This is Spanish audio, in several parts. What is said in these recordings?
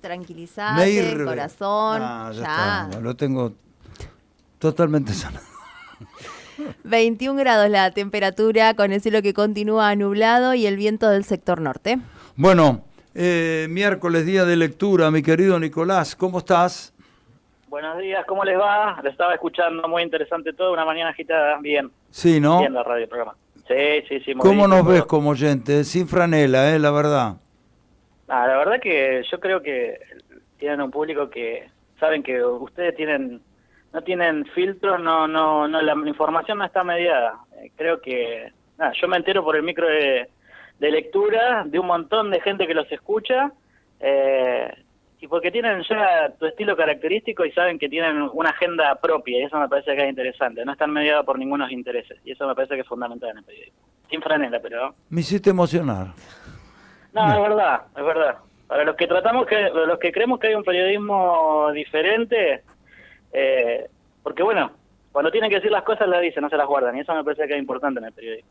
Tranquilizate, corazón. Ya está, lo tengo totalmente sano. 21 grados la temperatura, con el cielo que continúa nublado y el viento del sector norte. Bueno, miércoles, día de lectura, mi querido Nicolás, ¿cómo estás? Buenos días, ¿cómo les va? Lo estaba escuchando, muy interesante todo, una mañana agitada, bien. Sí, ¿no? Bien la radio, el programa. Sí. ¿Cómo nos ves como oyente? Sin franela, la verdad. La verdad que yo creo que tienen un público que saben que ustedes no tienen filtros, la información no está mediada. Creo que, yo me entero por el micro de lectura de un montón de gente que los escucha, y porque tienen ya tu estilo característico y saben que tienen una agenda propia, y eso me parece que es interesante. No están mediados por ningunos intereses, y eso me parece que es fundamental en el periodismo. Sin franela, pero... Me hiciste emocionar. No, es verdad. Para los que los que creemos que hay un periodismo diferente, porque bueno, cuando tienen que decir las cosas las dicen, no se las guardan, y eso me parece que es importante en el periodismo.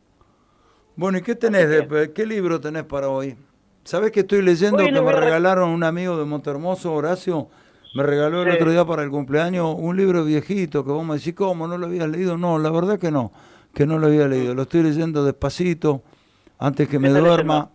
Bueno, ¿y qué tenés? ¿Qué libro tenés para hoy? ¿Sabés que estoy leyendo que me regalaron un amigo de Montehermoso, Horacio? Me regaló el otro día para el cumpleaños un libro viejito que vos me decís, ¿cómo? ¿No lo habías leído? No, la verdad que no lo había leído. Lo estoy leyendo despacito, antes que me duerma.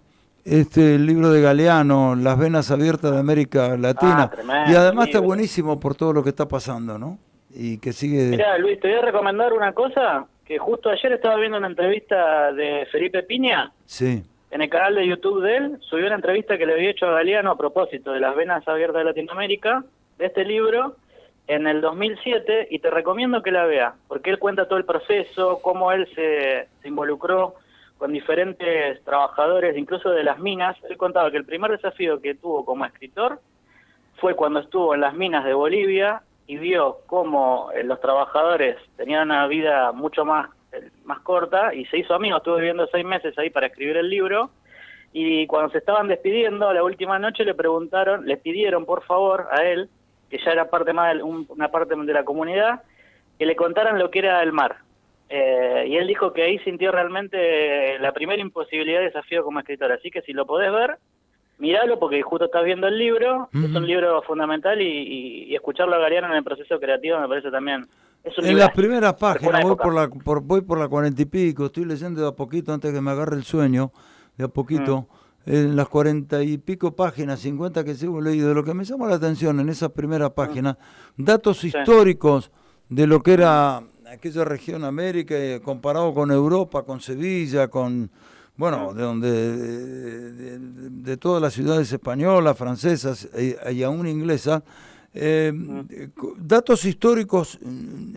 El libro de Galeano, Las venas abiertas de América Latina. Y además está buenísimo por todo lo que está pasando, ¿no? Y que sigue... Mirá, Luis, te voy a recomendar una cosa, que justo ayer estaba viendo una entrevista de Felipe Piña. Sí. En el canal de YouTube de él, subió una entrevista que le había hecho a Galeano a propósito de Las venas abiertas de Latinoamérica, de este libro, en el 2007, y te recomiendo que la veas, porque él cuenta todo el proceso, cómo él se involucró con diferentes trabajadores, incluso de las minas. Él contaba que el primer desafío que tuvo como escritor fue cuando estuvo en las minas de Bolivia y vio cómo los trabajadores tenían una vida mucho más corta, y se hizo amigo. Estuvo viviendo 6 meses ahí para escribir el libro, y cuando se estaban despidiendo la última noche le pidieron por favor a él, que ya era una parte de la comunidad, que le contaran lo que era el mar. Y él dijo que ahí sintió realmente la primera imposibilidad de desafío como escritor. Así que si lo podés ver, míralo, porque justo estás viendo el libro. Es un libro fundamental, y escucharlo a Galeano en el proceso creativo me parece también... En las primeras páginas, voy por la 40 y pico, estoy leyendo de a poquito antes que me agarre el sueño, de a poquito, en las 40 y pico páginas, 50 que sigo leído, lo que me llama la atención en esa primera página, datos históricos de lo que era aquella región América, comparado con Europa, con Sevilla, con... Bueno, de todas las ciudades españolas, francesas y aún inglesas, datos históricos,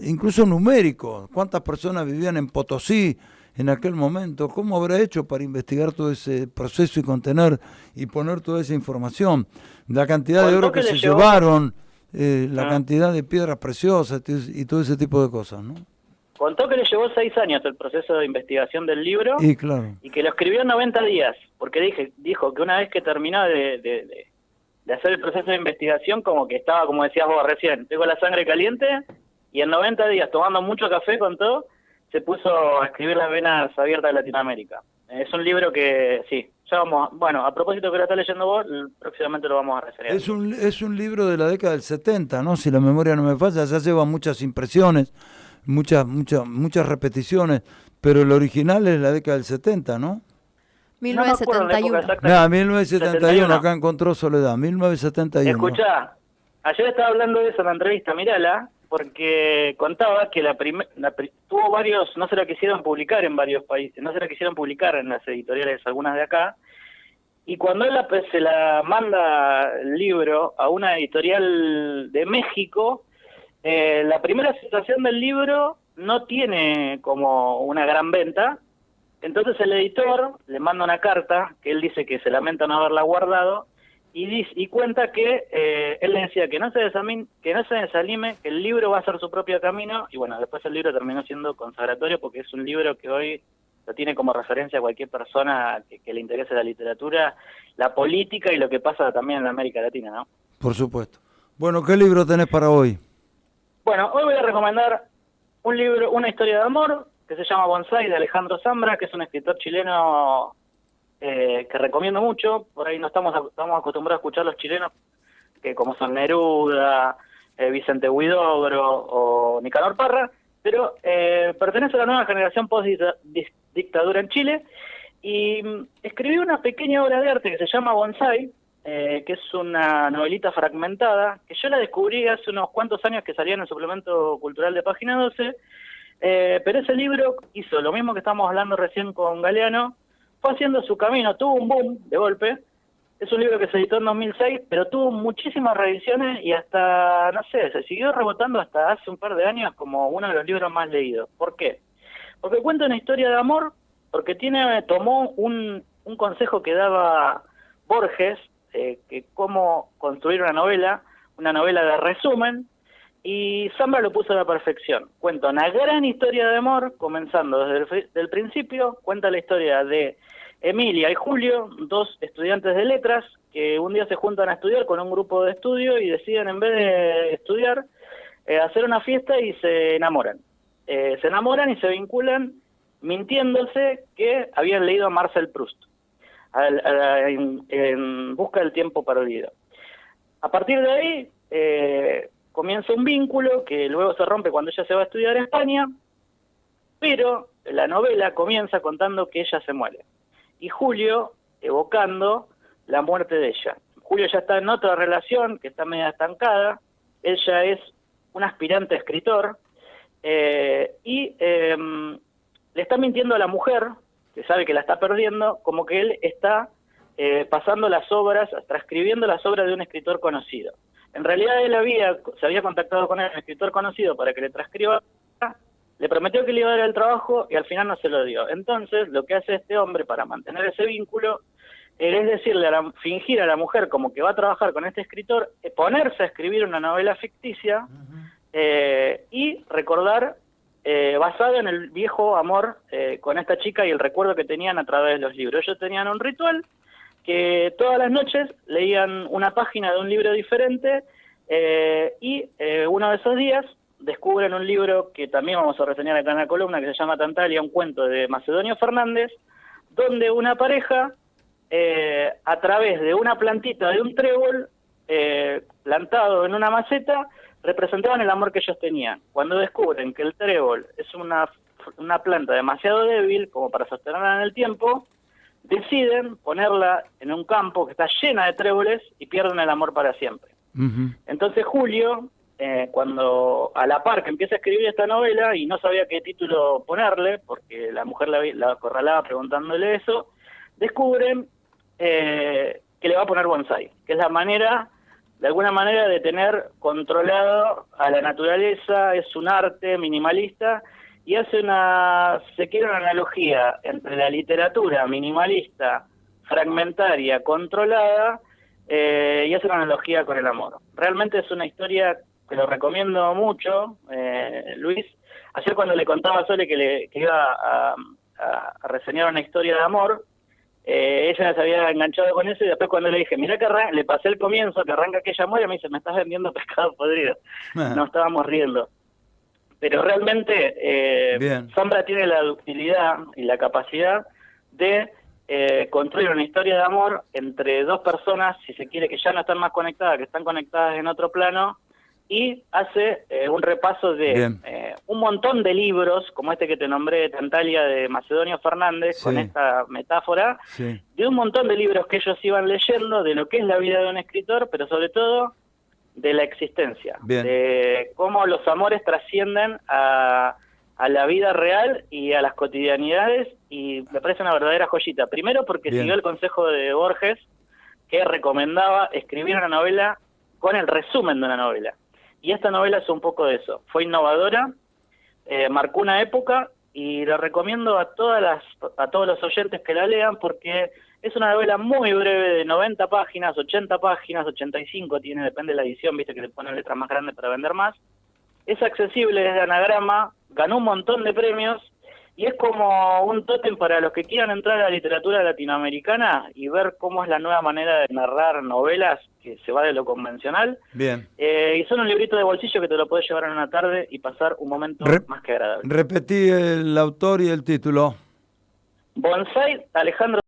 incluso numéricos. ¿Cuántas personas vivían en Potosí en aquel momento? ¿Cómo habrá hecho para investigar todo ese proceso y contener y poner toda esa información? La cantidad de oro que se llevaron, la cantidad de piedras preciosas y todo ese tipo de cosas, ¿no? Contó que le llevó 6 años el proceso de investigación del libro, y claro, y que lo escribió en 90 días, porque dijo que una vez que terminó de hacer el proceso de investigación, como que estaba, como decías vos recién, tengo la sangre caliente, y en 90 días, tomando mucho café con todo, se puso a escribir Las venas abiertas de Latinoamérica. Es un libro que, sí, ya vamos, bueno, a propósito que lo estás leyendo vos, próximamente lo vamos a reseñar. Es un libro de la década del 70, ¿no? Si la memoria no me falla, ya lleva muchas impresiones, muchas repeticiones, pero el original es la década del 70, ¿no? 1971. 1971, acá encontró Soledad, 1971. Escuchá, ayer estaba hablando de eso en la entrevista, mírala, porque contaba que tuvo varios, no se la quisieron publicar en varios países, no se la quisieron publicar en las editoriales, algunas de acá, y cuando él se la manda el libro a una editorial de México, la primera aceptación del libro no tiene como una gran venta. Entonces el editor le manda una carta que él dice que se lamenta no haberla guardado, y cuenta que él le decía que no se desanime, que el libro va a ser su propio camino, y bueno, después el libro terminó siendo consagratorio, porque es un libro que hoy lo tiene como referencia a cualquier persona que le interese la literatura, la política y lo que pasa también en América Latina, ¿no? Por supuesto. Bueno, ¿qué libro tenés para hoy? Bueno, hoy voy a recomendar un libro, una historia de amor, que se llama Bonsai, de Alejandro Zambra, que es un escritor chileno que recomiendo mucho. Por ahí no estamos acostumbrados a escuchar los chilenos que como son Neruda, Vicente Huidobro o Nicanor Parra, pero pertenece a la nueva generación post-dictadura en Chile, y escribí una pequeña obra de arte que se llama Bonsai, que es una novelita fragmentada, que yo la descubrí hace unos cuantos años que salía en el suplemento cultural de Página 12, pero ese libro hizo lo mismo que estamos hablando recién con Galeano, fue haciendo su camino, tuvo un boom de golpe. Es un libro que se editó en 2006, pero tuvo muchísimas reediciones y hasta, no sé, se siguió rebotando hasta hace un par de años como uno de los libros más leídos. ¿Por qué? Porque cuenta una historia de amor, porque tomó un consejo que daba Borges, que cómo construir una novela de resumen, y Zambra lo puso a la perfección. Cuenta una gran historia de amor, comenzando desde el principio, cuenta la historia de Emilia y Julio, dos estudiantes de letras, que un día se juntan a estudiar con un grupo de estudio y deciden, en vez de estudiar, hacer una fiesta y se enamoran. Se enamoran y se vinculan mintiéndose que habían leído a Marcel Proust, en busca del tiempo perdido. A partir de ahí comienza un vínculo que luego se rompe cuando ella se va a estudiar a España, pero la novela comienza contando que ella se muere. Y Julio evocando la muerte de ella. Julio ya está en otra relación que está media estancada, él ya es un aspirante a escritor, y le está mintiendo a la mujer, que sabe que la está perdiendo, como que él está pasando las obras, transcribiendo las obras de un escritor conocido. En realidad él se había contactado con un escritor conocido para que le transcriba, le prometió que le iba a dar el trabajo y al final no se lo dio. Entonces, lo que hace este hombre para mantener ese vínculo es decirle, fingir a la mujer como que va a trabajar con este escritor, ponerse a escribir una novela ficticia y recordar, basado en el viejo amor con esta chica y el recuerdo que tenían a través de los libros. Ellos tenían un ritual que todas las noches leían una página de un libro diferente y uno de esos días descubren un libro que también vamos a reseñar acá en la columna, que se llama Tantalia, un cuento de Macedonio Fernández, donde una pareja, a través de una plantita de un trébol plantado en una maceta, representaban el amor que ellos tenían. Cuando descubren que el trébol es una planta demasiado débil como para sostenerla en el tiempo, deciden ponerla en un campo que está llena de tréboles y pierden el amor para siempre. Entonces Julio, cuando a la par que empieza a escribir esta novela y no sabía qué título ponerle, porque la mujer la acorralaba preguntándole eso, descubren que le va a poner bonsai, que es la manera, de alguna manera, de tener controlado a la naturaleza. Es un arte minimalista y se quiere una analogía entre la literatura minimalista, fragmentaria, controlada, y hace una analogía con el amor. Realmente es una historia que lo recomiendo mucho, Luis. Ayer cuando le contaba a Sole que iba a reseñar una historia de amor, ella se había enganchado con eso, y después cuando le dije, mirá que le pasé el comienzo, que arranca que ella muere, me dice, me estás vendiendo pescado podrido. Nos estábamos riendo. Pero realmente Zambra tiene la ductilidad y la capacidad de construir una historia de amor entre dos personas, si se quiere, que ya no están más conectadas, que están conectadas en otro plano, y hace un repaso de un montón de libros, como este que te nombré, Tantalia, de Macedonio Fernández, con esta metáfora, de un montón de libros que ellos iban leyendo, de lo que es la vida de un escritor, pero sobre todo de la existencia, de cómo los amores trascienden a la vida real y a las cotidianidades, y me parece una verdadera joyita. Primero porque siguió el consejo de Borges, que recomendaba escribir una novela con el resumen de una novela. Y esta novela es un poco de eso. Fue innovadora, marcó una época, y la recomiendo a todos los oyentes que la lean, porque es una novela muy breve, de 90 páginas, 80 páginas, 85 tiene, depende de la edición, viste que le ponen letras más grandes para vender más. Es accesible, es de anagrama, ganó un montón de premios, y es como un tótem para los que quieran entrar a la literatura latinoamericana y ver cómo es la nueva manera de narrar novelas, que se va de lo convencional. Y son un librito de bolsillo que te lo puedes llevar en una tarde y pasar un momento más que agradable. Repetí el autor y el título. Bonsai, Alejandro